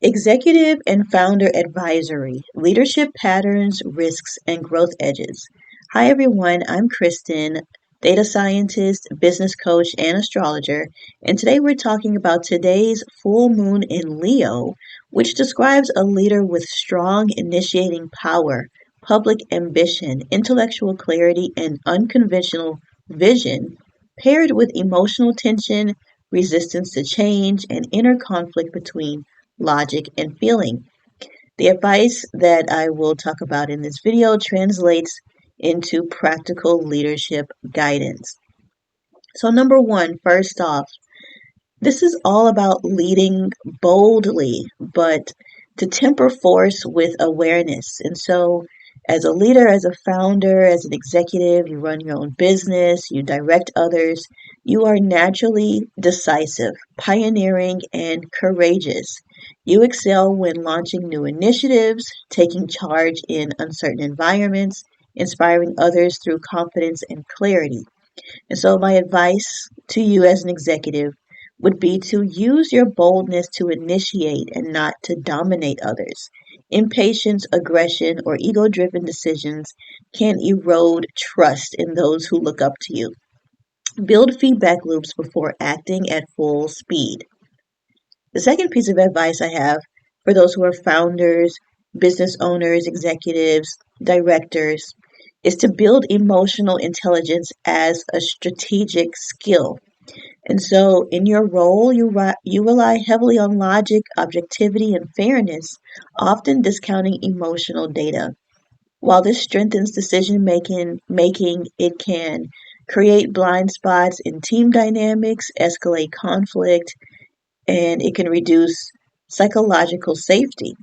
Executive and Founder Advisory: Leadership Patterns, Risks, and Growth Edges. Hi, everyone. I'm Kristen, data scientist, business coach, and astrologer. And today we're talking about today's full moon in Leo, which describes a leader with strong initiating power, public ambition, intellectual clarity, and unconventional vision, paired with emotional tension, resistance to change, and inner conflict between logic, and feeling. The advice that I will talk about in this video translates into practical leadership guidance. So, number one, first off, this is all about leading boldly, but to temper force with awareness. And so, as a leader, as a founder, as an executive, you run your own business, you direct others, you are naturally decisive, pioneering, and courageous. You excel when launching new initiatives, taking charge in uncertain environments, inspiring others through confidence and clarity. And so, my advice to you as an executive would be to use your boldness to initiate and not to dominate others. Impatience, aggression, or ego driven decisions can erode trust in those who look up to you. Build feedback loops before acting at full speed. The second piece of advice I have for those who are founders, business owners, executives, directors is to build emotional intelligence as a strategic skill. And so, in your role, you rely heavily on logic, objectivity, and fairness, often discounting emotional data. While this strengthens decision making, it can create blind spots in team dynamics, escalate conflict, and it can reduce psychological safety.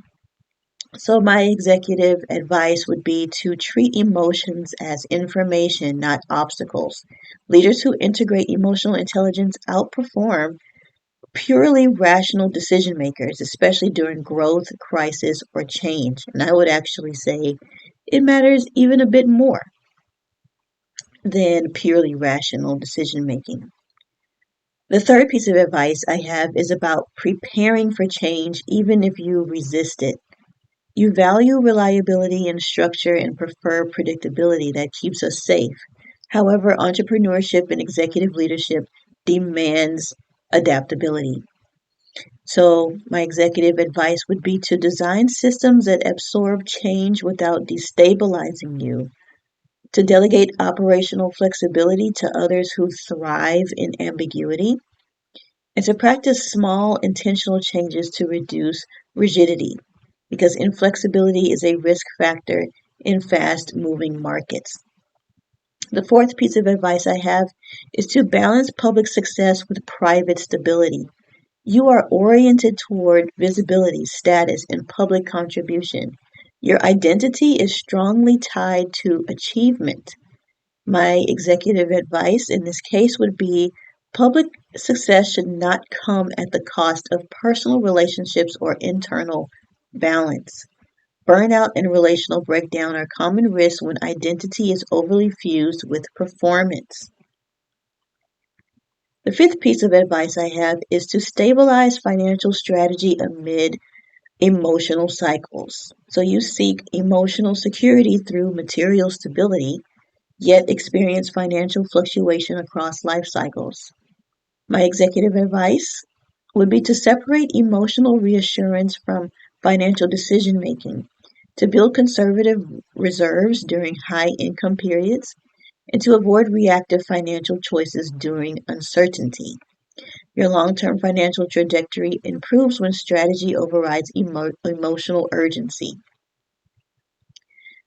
So, my executive advice would be to treat emotions as information, not obstacles. Leaders who integrate emotional intelligence outperform purely rational decision makers, especially during growth, crisis, or change. And I would actually say it matters even a bit more than purely rational decision making. The third piece of advice I have is about preparing for change even if you resist it. You value reliability and structure and prefer predictability that keeps us safe. However, entrepreneurship and executive leadership demands adaptability. So, my executive advice would be to design systems that absorb change without destabilizing you, to delegate operational flexibility to others who thrive in ambiguity, and to practice small intentional changes to reduce rigidity, because inflexibility is a risk factor in fast moving markets. The fourth piece of advice I have is to balance public success with private stability. You are oriented toward visibility, status, and public contribution. Your identity is strongly tied to achievement. My executive advice in this case would be public success should not come at the cost of personal relationships or internal balance. Burnout and relational breakdown are common risks when identity is overly fused with performance. The fifth piece of advice I have is to stabilize financial strategy amid emotional cycles. So you seek emotional security through material stability, yet experience financial fluctuation across life cycles. My executive advice would be to separate emotional reassurance from financial decision making, to build conservative reserves during high income periods, and to avoid reactive financial choices during uncertainty. Your long term financial trajectory improves when strategy overrides emotional urgency.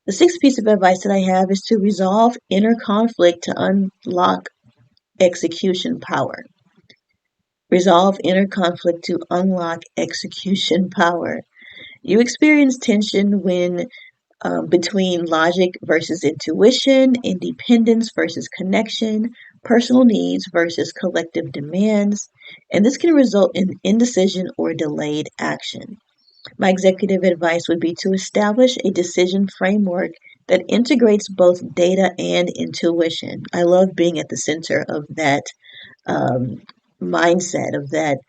The sixth piece of advice that I have is to resolve inner conflict to unlock execution power. Resolve inner conflict to unlock execution power. You experience tension when between logic versus intuition, independence versus connection, personal needs versus collective demands, and this can result in indecision or delayed action. My executive advice would be to establish a decision framework that integrates both data and intuition. I love being at the center of that um, mindset, of that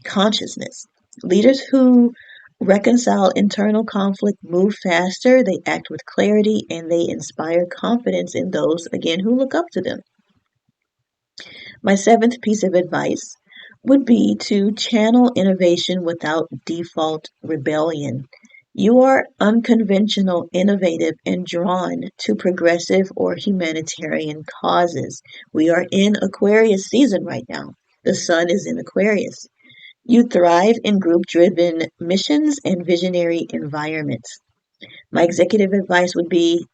consciousness. Leaders who reconcile internal conflict move faster, they act with clarity, and they inspire confidence in those, again, who look up to them. My seventh piece of advice would be to channel innovation without default rebellion. You are unconventional, innovative, and drawn to progressive or humanitarian causes. We are in Aquarius season right now. The sun is in Aquarius. You thrive in group driven missions and visionary environments. My executive advice would be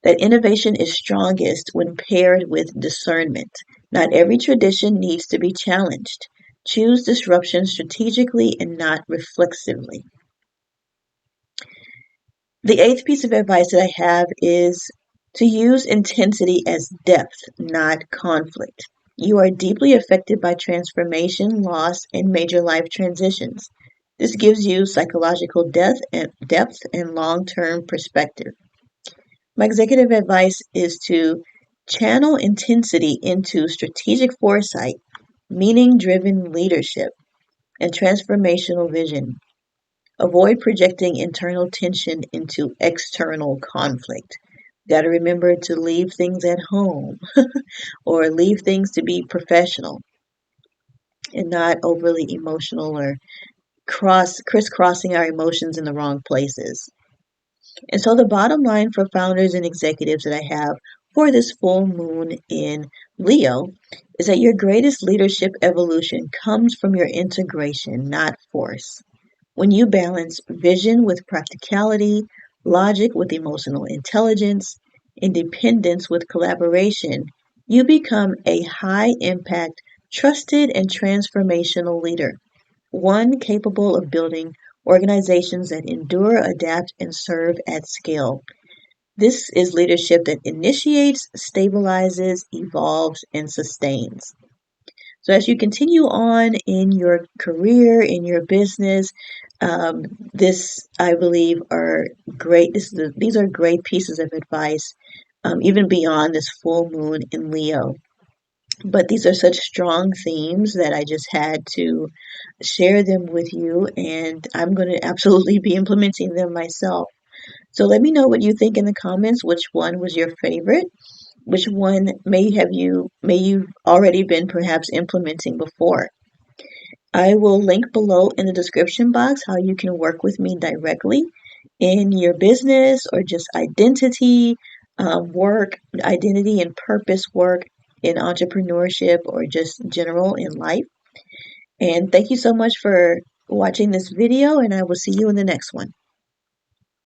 that innovation is strongest when paired with discernment. Not every tradition needs to be challenged. Choose disruption strategically and not reflexively. The eighth piece of advice that I have is to use intensity as depth, not conflict. You are deeply affected by transformation, loss, and major life transitions. This gives you psychological depth and long term perspective. My executive advice is to channel intensity into strategic foresight, meaning driven leadership, and transformational vision. Avoid projecting internal tension into external conflict. Got to remember to leave things at home or leave things to be professional and not overly emotional or crisscrossing our emotions in the wrong places. And so the bottom line for founders and executives that I have for this full moon in Leo is that your greatest leadership evolution comes from your integration, not force. When you balance vision with practicality, logic with emotional intelligence, independence with collaboration, you become a high impact, trusted, and transformational leader, one capable of building organizations that endure, adapt, and serve at scale. This is leadership that initiates, stabilizes, evolves, and sustains. So as you continue on in your career, in your business, um, this I believe are great. These are great pieces of advice, even beyond this full moon in Leo. But these are such strong themes that I just had to share them with you, and I'm going to absolutely be implementing them myself. So let me know what you think in the comments. Which one was your favorite? Which one may you've already been perhaps implementing before? I will link below in the description box how you can work with me directly in your business or just identity work, identity and purpose work in entrepreneurship or just general in life. And thank you so much for watching this video, and I will see you in the next one.